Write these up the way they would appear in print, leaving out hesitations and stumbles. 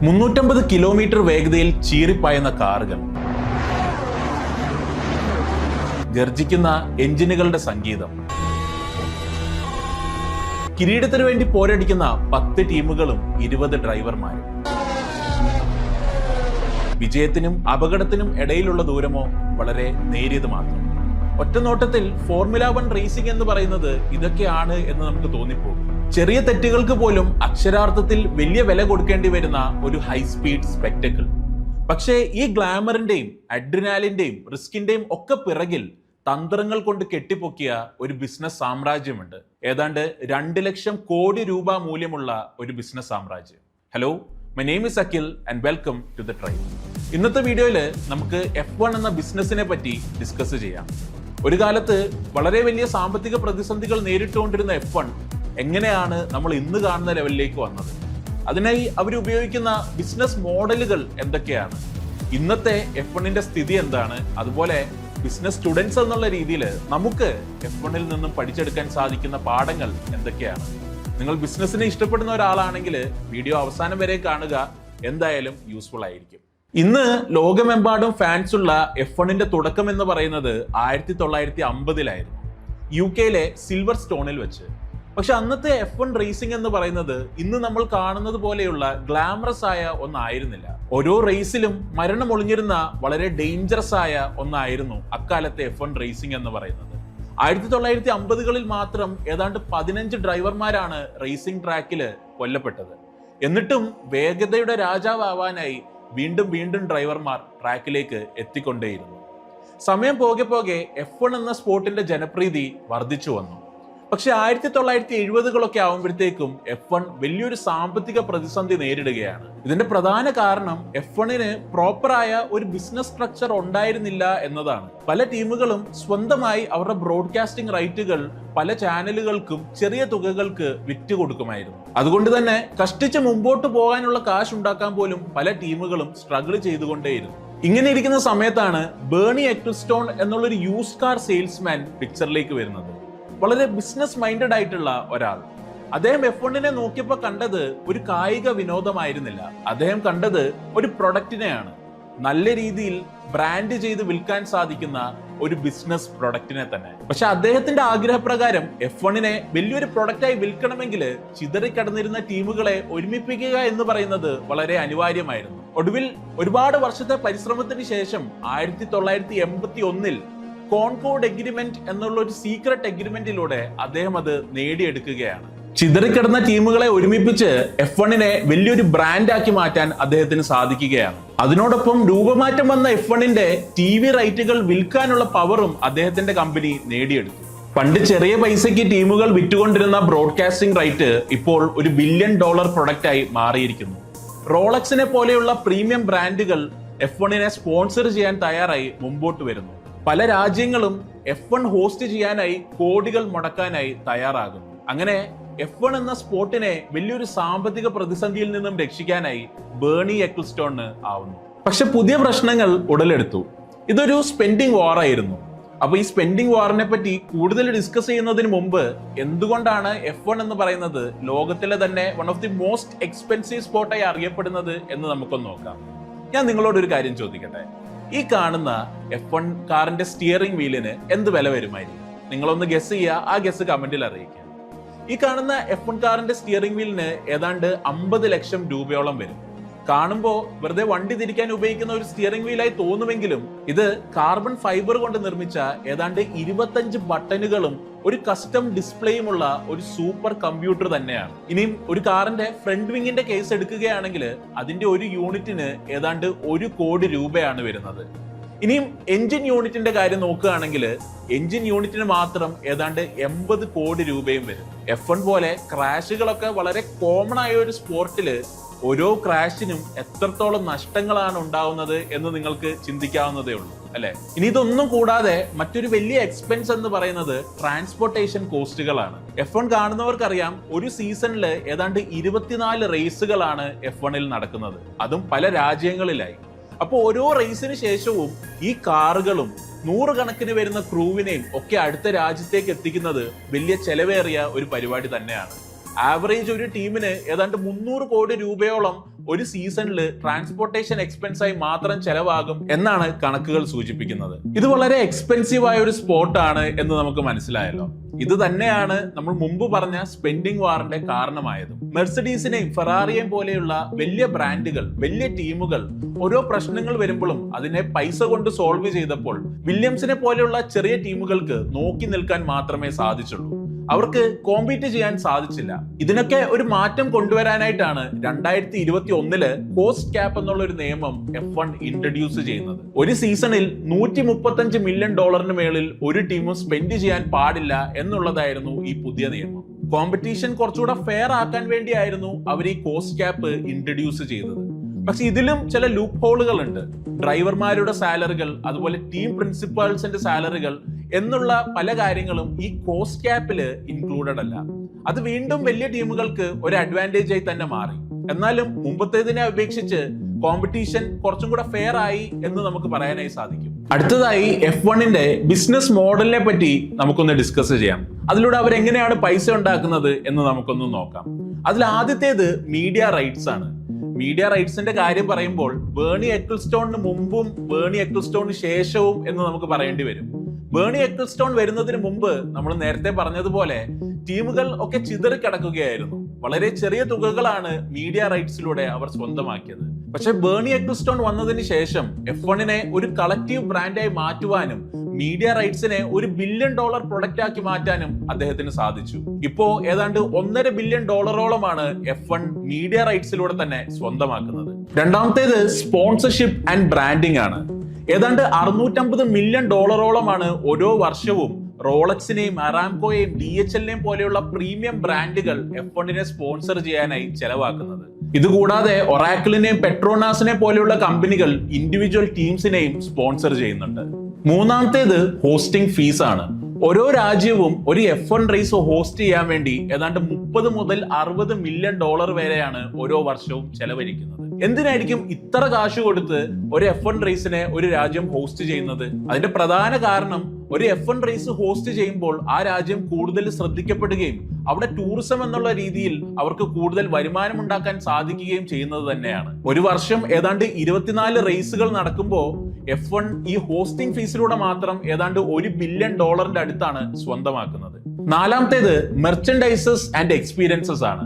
350 kilometre വേഗതയിൽ ചീറിപ്പായുന്ന കാറുകൾ, ഗർജിക്കുന്ന എഞ്ചിനുകളുടെ സംഗീതം, കിരീടത്തിനു വേണ്ടി പോരടിക്കുന്ന 10 ടീമുകളും 20 ഡ്രൈവർമാരും. വിജയത്തിനും അപകടത്തിനും ഇടയിലുള്ള ദൂരമോ വളരെ നേരിയത് മാത്രം. ഒറ്റനോട്ടത്തിൽ ഫോർമുല 1 റേസിംഗ് എന്ന് പറയുന്നത് ഇതൊക്കെയാണ് എന്ന് നമുക്ക് തോന്നിപ്പോകും. ചെറിയ തെറ്റുകൾക്ക് പോലും അക്ഷരാർത്ഥത്തിൽ വലിയ വില കൊടുക്കേണ്ടി വരുന്ന ഒരു ഹൈ സ്പീഡ് സ്പെക്ടക്കിൾ. പക്ഷേ ഈ ഗ്ലാമറിന്റെയും അഡ്രിനാലിന്റെയും റിസ്കിന്റെയും ഒക്കെ പിറകിൽ തന്ത്രങ്ങൾ കൊണ്ട് കെട്ടിപ്പൊക്കിയ ഒരു ബിസിനസ് സാമ്രാജ്യമുണ്ട്. ഏതാണ്ട് 2 ലക്ഷം കോടി രൂപ മൂല്യമുള്ള ഒരു ബിസിനസ് സാമ്രാജ്യം. Hello, my name is Akhil and welcome to the tribe. ഇന്നത്തെ വീഡിയോയിൽ നമുക്ക് F1 എന്ന ബിസിനസിനെ പറ്റി ഡിസ്കസ് ചെയ്യാം. ഒരു കാലത്ത് വളരെ വലിയ സാമ്പത്തിക പ്രതിസന്ധികൾ നേരിട്ടുകൊണ്ടിരുന്ന F1 എങ്ങനെയാണ് നമ്മൾ ഇന്ന് കാണുന്ന ലെവലിലേക്ക് വന്നത്? അതിനായി അവർ ഉപയോഗിക്കുന്ന ബിസിനസ് മോഡലുകൾ എന്തൊക്കെയാണ്? ഇന്നത്തെ F1ന്റെ സ്ഥിതി എന്താണ്? അതുപോലെ ബിസിനസ് സ്റ്റുഡൻസ് എന്നുള്ള രീതിയിൽ നമുക്ക് F1ൽ നിന്നും പഠിച്ചെടുക്കാൻ സാധിക്കുന്ന പാഠങ്ങൾ എന്തൊക്കെയാണ്? നിങ്ങൾ ബിസിനസ്സിനെ ഇഷ്ടപ്പെടുന്ന ഒരാളാണെങ്കിൽ വീഡിയോ അവസാനം വരെ കാണുക, എന്തായാലും യൂസ്ഫുൾ ആയിരിക്കും. ഇന്ന് ലോകമെമ്പാടും ഫാൻസ് ഉള്ള F1ന്റെ തുടക്കം എന്ന് പറയുന്നത് 1950-ലായിരുന്നു, UK-ലെ സിൽവർ സ്റ്റോണിൽ വെച്ച്. പക്ഷെ അന്നത്തെ F1 റേസിംഗ് എന്ന് പറയുന്നത് ഇന്ന് നമ്മൾ കാണുന്നത് പോലെയുള്ള ഗ്ലാമറസ് ആയ ഒന്നായിരുന്നില്ല. ഓരോ റേസിലും മരണം ഒളിഞ്ഞിരുന്ന വളരെ ഡേഞ്ചറസ് ആയ ഒന്നായിരുന്നു അക്കാലത്തെ F1 റേസിംഗ് എന്ന് പറയുന്നത്. 1950-കളിൽ മാത്രം ഏതാണ്ട് 15 ഡ്രൈവർമാരാണ് റേസിംഗ് ട്രാക്കില് കൊല്ലപ്പെട്ടത്. എന്നിട്ടും വേഗതയുടെ രാജാവാനായി വീണ്ടും വീണ്ടും ഡ്രൈവർമാർ ട്രാക്കിലേക്ക് എത്തിക്കൊണ്ടേയിരുന്നു. സമയം പോകെ പോകെ F1 എന്ന സ്പോർട്ടിന്റെ ജനപ്രീതി വർദ്ധിച്ചു വന്നു. പക്ഷെ 1970-കളൊക്കെ ആവുമ്പോഴത്തേക്കും F1 വലിയൊരു സാമ്പത്തിക പ്രതിസന്ധി നേരിടുകയാണ്. ഇതിന്റെ പ്രധാന കാരണം F1ന് പ്രോപ്പറായ ഒരു ബിസിനസ് സ്ട്രക്ചർ ഉണ്ടായിരുന്നില്ല എന്നതാണ്. പല ടീമുകളും സ്വന്തമായി അവരുടെ ബ്രോഡ്കാസ്റ്റിംഗ് റൈറ്റുകൾ പല ചാനലുകൾക്കും ചെറിയ തുകകൾക്ക് വിറ്റുകൊടുക്കുമായിരുന്നു. അതുകൊണ്ട് തന്നെ കഷ്ടിച്ച് മുമ്പോട്ട് പോകാനുള്ള കാശ് ഉണ്ടാക്കാൻ പോലും പല ടീമുകളും സ്ട്രഗിൾ ചെയ്തുകൊണ്ടേയിരുന്നു. ഇങ്ങനെ ഇരിക്കുന്ന സമയത്താണ് ബേണി എക്ലിസ്റ്റോൺ എന്നുള്ളൊരു യൂസ്ഡ് കാർ സെയിൽസ്മാൻ പിക്ചറിലേക്ക് വരുന്നത്. വളരെ ബിസിനസ് മൈൻഡഡ് ആയിട്ടുള്ള ഒരാൾ. അദ്ദേഹം F1നെ നോക്കിയപ്പോൾ കണ്ടത് ഒരു കായിക വിനോദമായിരുന്നില്ല. അദ്ദേഹം കണ്ടത് ഒരു പ്രൊഡക്റ്റിനെയാണ്, നല്ല രീതിയിൽ ബ്രാൻഡ് ചെയ്ത് വിൽക്കാൻ സാധിക്കുന്ന ഒരു ബിസിനസ് പ്രൊഡക്റ്റിനെ തന്നെ. പക്ഷെ അദ്ദേഹത്തിന്റെ ആഗ്രഹപ്രകാരം F1നെ വലിയൊരു പ്രൊഡക്റ്റായി വിൽക്കണമെങ്കിൽ ചിതറിക്കടന്നിരുന്ന ടീമുകളെ ഒരുമിപ്പിക്കുക എന്ന് പറയുന്നത് വളരെ അനിവാര്യമായിരുന്നു. ഒടുവിൽ ഒരുപാട് വർഷത്തെ പരിശ്രമത്തിന് ശേഷം 1981-ൽ കോൺകോർഡ് എഗ്രിമെന്റ് എന്നുള്ള ഒരു സീക്രട്ട് എഗ്രിമെന്റിലൂടെ അദ്ദേഹം അത് നേടിയെടുക്കുകയാണ്. ചിതറിക്കിടന്ന ടീമുകളെ ഒരുമിപ്പിച്ച് F1നെ വലിയൊരു ബ്രാൻഡാക്കി മാറ്റാൻ അദ്ദേഹത്തിന് സാധിക്കുകയാണ്. അതിനോടൊപ്പം രൂപമാറ്റം വന്ന F1ന്റെ TV റൈറ്റുകൾ വിൽക്കാനുള്ള പവറും അദ്ദേഹത്തിന്റെ കമ്പനി നേടിയെടുത്തു. പണ്ട് ചെറിയ പൈസയ്ക്ക് ടീമുകൾ വിറ്റുകൊണ്ടിരുന്ന ബ്രോഡ്കാസ്റ്റിംഗ് റൈറ്റ് ഇപ്പോൾ ഒരു $1 ബില്യൺ പ്രൊഡക്റ്റ് ആയി മാറിയിരിക്കുന്നു. റോളക്സിനെ പോലെയുള്ള പ്രീമിയം ബ്രാൻഡുകൾ F1നെ സ്പോൺസർ ചെയ്യാൻ തയ്യാറായി മുമ്പോട്ട് വരുന്നു. പല രാജ്യങ്ങളും F1 ഹോസ്റ്റ് ചെയ്യാനായി കോടികൾ മുടക്കാനായി തയ്യാറാകുന്നു. അങ്ങനെ F1 എന്ന സ്പോർട്ടിനെ വലിയൊരു സാമ്പത്തിക പ്രതിസന്ധിയിൽ നിന്നും രക്ഷിക്കാനായി ബേണി എക്ലിസ്റ്റോണ് ആവുന്നു. പക്ഷെ പുതിയ പ്രശ്നങ്ങൾ ഉടലെടുത്തു. ഇതൊരു സ്പെൻഡിങ് വാർ ആയിരുന്നു. അപ്പൊ ഈ സ്പെൻഡിങ് വാറിനെ പറ്റി കൂടുതൽ ഡിസ്കസ് ചെയ്യുന്നതിന് മുമ്പ് എന്തുകൊണ്ടാണ് F1 എന്ന് പറയുന്നത് ലോകത്തിലെ തന്നെ one of the most expensive സ്പോർട്ടായി അറിയപ്പെടുന്നത് എന്ന് നമുക്കൊന്ന് നോക്കാം. ഞാൻ നിങ്ങളോട് ഒരു കാര്യം ചോദിക്കട്ടെ. ഈ കാണുന്ന F1 കാറിന്റെ സ്റ്റിയറിംഗ് വീലിന് എന്ത് വില വരുമായിരിക്കും? നിങ്ങളൊന്ന് ഗസ് ചെയ്യുക, ആ ഗസ് കമന്റിൽ അറിയിക്കുക. ഈ കാണുന്ന F1 കാറിന്റെ സ്റ്റിയറിംഗ് വീലിന് ഏതാണ്ട് 50 ലക്ഷം രൂപയോളം വരും. കാണുമ്പോൾ വെറുതെ വണ്ടി തിരിക്കാൻ ഉപയോഗിക്കുന്ന ഒരു സ്റ്റിയറിംഗ് വീലായി തോന്നുമെങ്കിലും ഇത് കാർബൺ ഫൈബർ കൊണ്ട് നിർമ്മിച്ച ഏതാണ്ട് 25 ബട്ടണുകളും ഒരു കസ്റ്റം ഡിസ്പ്ലേയുമുള്ള ഒരു സൂപ്പർ കമ്പ്യൂട്ടർ തന്നെയാണ്. ഇനിയും ഒരു കാറിന്റെ ഫ്രണ്ട് വിങ്ങിന്റെ കേസ് എടുക്കുകയാണെങ്കിൽ അതിന്റെ ഒരു യൂണിറ്റിന് ഏതാണ്ട് 1 കോടി രൂപയാണ് വരുന്നത്. ഇനിയും എഞ്ചിൻ യൂണിറ്റിന്റെ കാര്യം നോക്കുകയാണെങ്കിൽ എഞ്ചിൻ യൂണിറ്റിന് മാത്രം ഏതാണ്ട് 80 കോടി രൂപയും വരും. F1 പോലെ ക്രാഷുകളൊക്കെ വളരെ കോമൺ ആയ ഒരു സ്പോർട്ടില് ഓരോ ക്രാഷിനും എത്രത്തോളം നഷ്ടങ്ങളാണ് ഉണ്ടാവുന്നത് എന്ന് നിങ്ങൾക്ക് ചിന്തിക്കാവുന്നതേ ഉള്ളൂ, അല്ലെ? ഇനി ഇതൊന്നും കൂടാതെ മറ്റൊരു വലിയ എക്സ്പെൻസ് എന്ന് പറയുന്നത് ട്രാൻസ്പോർട്ടേഷൻ കോസ്റ്റുകളാണ്. F1 കാണുന്നവർക്കറിയാം, ഒരു സീസണില് ഏതാണ്ട് 24 റേസുകളാണ് F1ൽ നടക്കുന്നത്, അതും പല രാജ്യങ്ങളിലായി. അപ്പോൾ ഓരോ റേസിന് ശേഷവും ഈ കാറുകളും 100 കണക്കിന് വരുന്ന ക്രൂവിനെയും ഒക്കെ അടുത്ത രാജ്യത്തേക്ക് എത്തിക്കുന്നത് വലിയ ചെലവേറിയ ഒരു പരിപാടി തന്നെയാണ്. ആവറേജ് ഒരു ടീമിന് ഏതാണ്ട് 300 കോടി രൂപയോളം ഒരു സീസണിൽ ട്രാൻസ്പോർട്ടേഷൻ എക്സ്പെൻസ് ആയി മാത്രം ചെലവാകും എന്നാണ് കണക്കുകൾ സൂചിപ്പിക്കുന്നത്. ഇത് വളരെ എക്സ്പെൻസീവ് ആയ ഒരു സ്പോർട്ടാണ് എന്ന് നമുക്ക് മനസ്സിലായല്ലോ. ഇത് തന്നെയാണ് നമ്മൾ മുമ്പ് പറഞ്ഞ സ്പെൻഡിംഗ് വാറിന്റെ കാരണമായതും. മെർസിഡീസിനെയും ഫെറാറിയെയും പോലെയുള്ള വലിയ ബ്രാൻഡുകൾ, വലിയ ടീമുകൾ ഓരോ പ്രശ്നങ്ങൾ വരുമ്പോഴും അതിനെ പൈസ കൊണ്ട് സോൾവ് ചെയ്തപ്പോൾ വില്യംസിനെ പോലെയുള്ള ചെറിയ ടീമുകൾക്ക് നോക്കി നിൽക്കാൻ മാത്രമേ സാധിച്ചുള്ളൂ. അവർക്ക് കോമ്പീറ്റ് ചെയ്യാൻ സാധിച്ചില്ല. ഇതിനൊക്കെ ഒരു മാറ്റം കൊണ്ടുവരാനായിട്ടാണ് 2021 കോസ്റ്റ് ക്യാപ്പ് എന്നുള്ള ഒരു നിയമം F1 ഇൻട്രൊഡ്യൂസ് ചെയ്യുന്നത്. ഒരു സീസണിൽ $135 മില്യൺ മേളിൽ ഒരു ടീമും സ്പെൻഡ് ചെയ്യാൻ പാടില്ല എന്നുള്ളതായിരുന്നു ഈ പുതിയ നിയമം. കോമ്പറ്റീഷൻ കുറച്ചുകൂടെ ഫെയർ ആക്കാൻ വേണ്ടിയായിരുന്നു അവർ ഈ കോസ്റ്റ് ക്യാപ്പ് ഇൻട്രൊഡ്യൂസ് ചെയ്തത്. പക്ഷെ ഇതിലും ചില ലൂപ്പ് ഹോളുകൾ ഉണ്ട്. ഡ്രൈവർമാരുടെ സാലറികൾ, അതുപോലെ ടീം പ്രിൻസിപ്പാൾസിന്റെ സാലറികൾ എന്നുള്ള പല കാര്യങ്ങളും ഈ കോസ്റ്റ് ക്യാപ്പില് ഇൻക്ലൂഡഡ് അല്ല. അത് വീണ്ടും വലിയ ടീമുകൾക്ക് ഒരു അഡ്വാൻറ്റേജ് ആയി തന്നെ മാറി. എന്നാലും മുമ്പത്തേതിനെ അപേക്ഷിച്ച് കോമ്പറ്റീഷൻ കുറച്ചും കൂടെ ഫെയർ ആയി എന്ന് നമുക്ക് പറയാനായി സാധിക്കും. അടുത്തതായി F1ന്റെ ബിസിനസ് മോഡലിനെ പറ്റി നമുക്കൊന്ന് ഡിസ്കസ് ചെയ്യാം. അതിലൂടെ അവരെങ്ങനെയാണ് പൈസ ഉണ്ടാക്കുന്നത് എന്ന് നമുക്കൊന്ന് നോക്കാം. അതിൽ ആദ്യത്തേത് മീഡിയ റൈറ്റ്സ് ആണ്. മീഡിയ റൈറ്റ്സിന്റെ കാര്യം പറയുമ്പോൾ ബേണി എക്കിൾസ്റ്റോണിന് മുമ്പും ബേണി എക്കിൾസ്റ്റോണിന് ശേഷവും എന്ന് നമുക്ക് പറയേണ്ടി വരും. ബേണി എക്കിൾസ്റ്റോൺ വരുന്നതിന് മുമ്പ് നമ്മൾ നേരത്തെ പറഞ്ഞതുപോലെ ടീമുകൾ ഒക്കെ ചിതറിക്കിടക്കുകയായിരുന്നു. വളരെ ചെറിയ തുകകളാണ് മീഡിയ റൈറ്റ്സിലൂടെ അവർ സ്വന്തമാക്കിയത്. പക്ഷെ ബേണി എക്കിൾസ്റ്റോൺ വന്നതിന് ശേഷം F1നെ ഒരു കളക്റ്റീവ് ബ്രാൻഡായി മാറ്റുവാനും മീഡിയ റൈറ്റ്സിനെ $1 ബില്യൺ പ്രൊഡക്റ്റ് ആക്കി മാറ്റാനും അദ്ദേഹത്തിന് സാധിച്ചു. ഇപ്പോ ഏതാണ്ട് $1.5 ബില്യൺ F1 മീഡിയ റൈറ്റ്സിലൂടെ തന്നെ സ്വന്തമാക്കുന്നത്. രണ്ടാമത്തേത് സ്പോൺസർഷിപ്പ് ആൻഡ് ബ്രാൻഡിംഗ് ആണ്. ഏതാണ്ട് $650 മില്യൺ ഓരോ വർഷവും റോളക്സിനെയും അറാംകോയെയും DHLനെയും പോലെയുള്ള പ്രീമിയം ബ്രാൻഡുകൾ F1നെ സ്പോൺസർ ചെയ്യാനായി ചെലവാക്കുന്നത്. ഇതുകൂടാതെ ഒറാക്കിളിനെയും പെട്രോനാസിനെ പോലെയുള്ള കമ്പനികൾ ഇൻഡിവിജ്വൽ ടീംസിനെയും സ്പോൺസർ ചെയ്യുന്നുണ്ട്. മൂന്നാമത്തേത് ഹോസ്റ്റിംഗ് ഫീസ് ആണ്. ഓരോ രാജ്യവും ഒരു F1 റേസ് ഹോസ്റ്റ് ചെയ്യാൻ വേണ്ടി ഏതാണ്ട് $30 മുതൽ $60 മില്യൺ വരെയാണ് ഓരോ വർഷവും ചെലവഴിക്കുന്നത്. എന്തിനായിരിക്കും ഇത്ര കാശ് കൊടുത്ത് ഒരു F1 റേസിനെ ഒരു രാജ്യം ഹോസ്റ്റ് ചെയ്യുന്നത്? അതിന്റെ പ്രധാന കാരണം ഒരു F1 റേസ് ഹോസ്റ്റ് ചെയ്യുമ്പോൾ ആ രാജ്യം കൂടുതൽ ശ്രദ്ധിക്കപ്പെടുകയും അവിടെ ടൂറിസം എന്നുള്ള രീതിയിൽ അവർക്ക് കൂടുതൽ വരുമാനം ഉണ്ടാക്കാൻ സാധിക്കുകയും ചെയ്യുന്നത് തന്നെയാണ്. ഒരു വർഷം ഏതാണ്ട് 24 റേസുകൾ നടക്കുമ്പോൾ F1 ഈ ഹോസ്റ്റിംഗ് ഫീസിലൂടെ മാത്രം ഏതാണ്ട് $1 ബില്യൺ അടുത്താണ് സ്വന്തമാക്കുന്നത്. നാലാമത്തേത് മെർച്ചൻഡൈസസ് ആൻഡ് എക്സ്പീരിയൻസസ് ആണ്.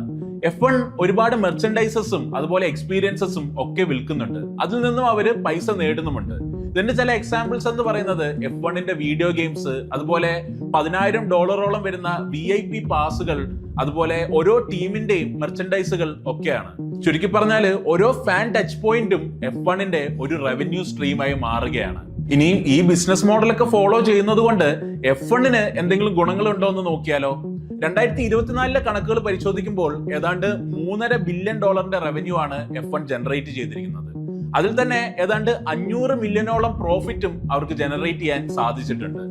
F1 ഒരുപാട് മെർച്ചൻഡൈസസും അതുപോലെ എക്സ്പീരിയൻസസും ഒക്കെ വിൽക്കുന്നുണ്ട്. അതിൽ നിന്നും അവര് പൈസ നേടുന്നുമുണ്ട്. ഇതിന്റെ ചില എക്സാമ്പിൾസ് എന്ന് പറയുന്നത് F1ന്റെ വീഡിയോ ഗെയിംസ്, അതുപോലെ $10,000 വരുന്ന VIP പാസുകൾ, അതുപോലെ ഓരോ ടീമിന്റെയും മെർച്ചൻഡൈസുകൾ ഒക്കെയാണ്. ചുരുക്കി പറഞ്ഞാല് ഓരോ ഫാൻ ടച്ച് പോയിന്റും F1ന്റെ ഒരു റവന്യൂ സ്ട്രീമായി മാറുകയാണ്. ഇനിയും ഈ ബിസിനസ് മോഡലൊക്കെ ഫോളോ ചെയ്യുന്നത് കൊണ്ട് F1ന് എന്തെങ്കിലും ഗുണങ്ങളുണ്ടോ എന്ന് നോക്കിയാലോ. 2024 കണക്കുകൾ പരിശോധിക്കുമ്പോൾ ഏതാണ്ട് $3.5 ബില്യൺ റവന്യൂ ആണ് F1 ജനറേറ്റ് ചെയ്തിരിക്കുന്നത്. അതിൽ തന്നെ ഏതാണ്ട് 500 മില്യണോളം പ്രോഫിറ്റും അവർക്ക് ജനറേറ്റ് ചെയ്യാൻ സാധിച്ചിട്ടുണ്ട്.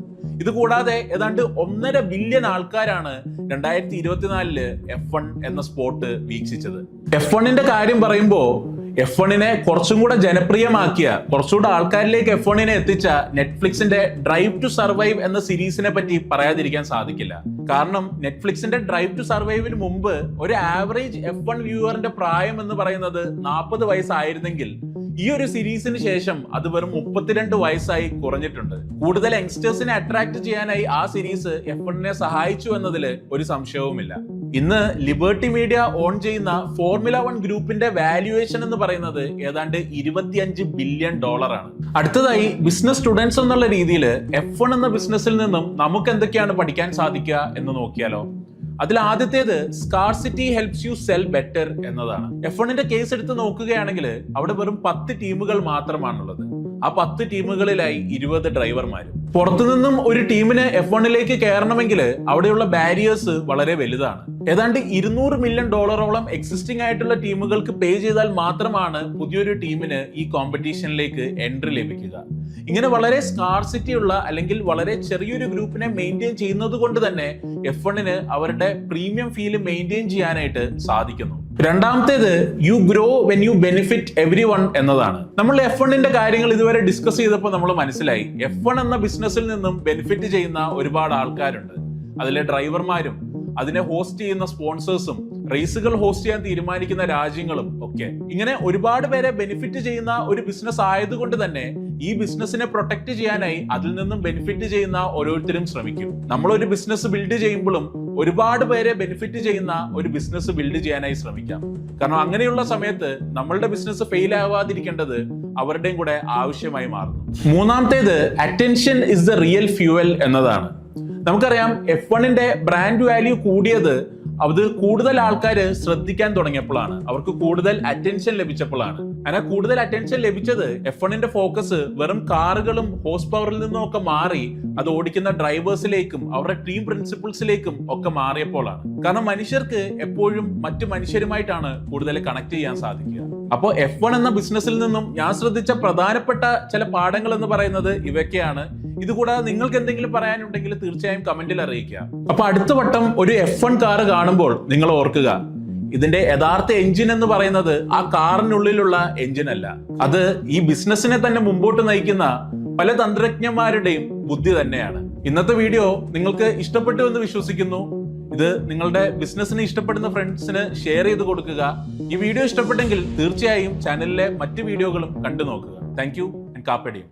ഇത് കൂടാതെ ഏതാണ്ട് 1.5 ബില്യൺ ആൾക്കാരാണ് 2024 F1 എന്ന സ്പോർട്ട് വീക്ഷിച്ചത്. F1ന്റെ കാര്യം പറയുമ്പോൾ F1നെ കുറച്ചും കൂടെ ജനപ്രിയമാക്കിയ, കുറച്ചുകൂടെ ആൾക്കാരിലേക്ക് F1നെ എത്തിച്ച നെറ്റ്ഫ്ലിക്സിന്റെ ഡ്രൈവ് ടു സർവൈവ് എന്ന സീരീസിനെ പറ്റി പറയാതിരിക്കാൻ സാധിക്കില്ല. കാരണം നെറ്റ്ഫ്ലിക്സിന്റെ ഡ്രൈവ് ടു സർവൈവിന് മുമ്പ് ഒരു ആവറേജ് F1 വ്യൂവറിന്റെ പ്രായം എന്ന് പറയുന്നത് 40 വയസ്സായിരുന്നെങ്കിൽ ഈ ഒരു സീരീസിന് ശേഷം അത് വെറും 32 വയസ്സായി കുറഞ്ഞിട്ടുണ്ട്. കൂടുതൽ യങ്സ്റ്റേഴ്സിനെ അട്രാക്ട് ചെയ്യാനായി ആ സീരീസ് F1നെ സഹായിച്ചു എന്നതിൽ ഒരു സംശയവുമില്ല. ഇന്ന് ലിബർട്ടി മീഡിയ ഓൺ ചെയ്യുന്ന ഫോർമുല 1 ഗ്രൂപ്പിന്റെ വാല്യുവേഷൻ എന്ന് പറയുന്നത് ഏതാണ്ട് $25 ബില്യൺ ആണ്. അടുത്തതായി ബിസിനസ് സ്റ്റുഡൻസ് എന്നുള്ള രീതിയിൽ F1 എന്ന ബിസിനസ്സിൽ നിന്നും നമുക്ക് എന്തൊക്കെയാണ് പഠിക്കാൻ സാധിക്കുക എന്ന് നോക്കിയാലോ. അതിൽ ആദ്യത്തേത് scarcity helps you cell better എന്നതാണ്. F1ന്റെ കേസ് എടുത്ത് നോക്കുകയാണെങ്കിൽ അവിടെ വെറും 10 ടീമുകൾ മാത്രമാണുള്ളത്. ആ 10 ടീമുകളിലായി 20 ഡ്രൈവർമാരും. പുറത്തുനിന്നും ഒരു ടീമിന് F1ലേക്ക് കയറണമെങ്കിൽ അവിടെയുള്ള ബാരിയേഴ്സ് വളരെ വലുതാണ്. ഏതാണ്ട് $200 മില്യൺ എക്സിസ്റ്റിംഗ് ആയിട്ടുള്ള ടീമുകൾക്ക് പേ ചെയ്താൽ മാത്രമാണ് പുതിയൊരു ടീമിന് ഈ കോമ്പറ്റീഷനിലേക്ക് എൻട്രി ലഭിക്കുക. ഇങ്ങനെ വളരെ സ്കാർസിറ്റി ഉള്ള അല്ലെങ്കിൽ വളരെ ചെറിയൊരു ഗ്രൂപ്പിനെ മെയിൻറ്റെയിൻ ചെയ്യുന്നത് കൊണ്ട് തന്നെ F1ന് അവരുടെ പ്രീമിയം ഫീല് മെയിൻറ്റെയിൻ ചെയ്യാനായിട്ട് സാധിക്കുന്നു. രണ്ടാമത്തേത് you grow when you benefit every one എന്നതാണ്. നമ്മൾ F1ന്റെ കാര്യങ്ങൾ ഇതുവരെ ഡിസ്കസ് ചെയ്തപ്പോൾ നമ്മൾ മനസ്സിലായി F1 എന്ന ബിസിനസ്സിൽ നിന്നും ബെനിഫിറ്റ് ചെയ്യുന്ന ഒരുപാട് ആൾക്കാരുണ്ട്. അതിലെ ഡ്രൈവർമാരും അതിനെ ഹോസ്റ്റ് ചെയ്യുന്ന സ്പോൺസേഴ്സും റേസുകൾ ഹോസ്റ്റ് ചെയ്യാൻ തീരുമാനിക്കുന്ന രാജ്യങ്ങളും ഒക്കെ. ഇങ്ങനെ ഒരുപാട് പേരെ ബെനിഫിറ്റ് ചെയ്യുന്ന ഒരു ബിസിനസ് ആയതുകൊണ്ട് തന്നെ ഈ ബിസിനസിനെ പ്രൊട്ടക്ട് ചെയ്യാനായി അതിൽ നിന്നും ബെനിഫിറ്റ് ചെയ്യുന്ന ഓരോരുത്തരും ശ്രമിക്കും. നമ്മൾ ഒരു ബിസിനസ് ബിൽഡ് ചെയ്യുമ്പോഴും ഒരുപാട് പേരെ ബെനിഫിറ്റ് ചെയ്യുന്ന ഒരു ബിസിനസ് ബിൽഡ് ചെയ്യാനായി ശ്രമിക്കാം. കാരണം അങ്ങനെയുള്ള സമയത്ത് നമ്മളുടെ ബിസിനസ് ഫെയിൽ ആവാതിരിക്കേണ്ടത് അവരുടെയും കൂടെ ആവശ്യമായി മാറുന്നു. മൂന്നാമത്തേത് attention is the real fuel എന്നതാണ്. നമുക്കറിയാം F1ന്റെ ബ്രാൻഡ് വാല്യൂ കൂടിയത് അത് കൂടുതൽ ആൾക്കാർ ശ്രദ്ധിക്കാൻ തുടങ്ങിയപ്പോഴാണ്, അവർക്ക് കൂടുതൽ അറ്റൻഷൻ ലഭിച്ചപ്പോഴാണ്. അങ്ങനെ കൂടുതൽ അറ്റൻഷൻ ലഭിച്ചത് F1ന്റെ ഫോക്കസ് വെറും കാറുകളും ഹോഴ്സ് പവറിൽ നിന്നും ഒക്കെ മാറി അത് ഓടിക്കുന്ന ഡ്രൈവേഴ്സിലേക്കും അവരുടെ ടീം പ്രിൻസിപ്പിൾസിലേക്കും ഒക്കെ മാറിയപ്പോഴാണ്. കാരണം മനുഷ്യർക്ക് എപ്പോഴും മറ്റു മനുഷ്യരുമായിട്ടാണ് കൂടുതൽ കണക്ട് ചെയ്യാൻ സാധിക്കുക. അപ്പോൾ F1 എന്ന ബിസിനസ്സിൽ നിന്നും ഞാൻ ശ്രദ്ധിച്ച പ്രധാനപ്പെട്ട ചില പാഠങ്ങൾ എന്ന് പറയുന്നത് ഇവയൊക്കെയാണ്. ഇതുകൂടാതെ നിങ്ങൾക്ക് എന്തെങ്കിലും പറയാനുണ്ടെങ്കിൽ തീർച്ചയായും കമന്റിൽ അറിയിക്കുക. അപ്പൊ അടുത്ത വട്ടം ഒരു F1 കാർ കാണുമ്പോൾ നിങ്ങൾ ഓർക്കുക, ഇതിന്റെ യഥാർത്ഥ എഞ്ചിൻ എന്ന് പറയുന്നത് ആ കാറിനുള്ളിലുള്ള എഞ്ചിൻ അല്ല, അത് ഈ ബിസിനസിനെ തന്നെ മുമ്പോട്ട് നയിക്കുന്ന പല തന്ത്രജ്ഞന്മാരുടെയും ബുദ്ധി തന്നെയാണ്. ഇന്നത്തെ വീഡിയോ നിങ്ങൾക്ക് ഇഷ്ടപ്പെട്ടു എന്ന് വിശ്വസിക്കുന്നു. ഇത് നിങ്ങളുടെ ബിസിനസിന് ഇഷ്ടപ്പെടുന്ന ഫ്രണ്ട്സിന് ഷെയർ ചെയ്ത് കൊടുക്കുക. ഈ വീഡിയോ ഇഷ്ടപ്പെട്ടെങ്കിൽ തീർച്ചയായും ചാനലിലെ മറ്റു വീഡിയോകളും കണ്ടു നോക്കുക. Thank you and കാപ്പഡിയം.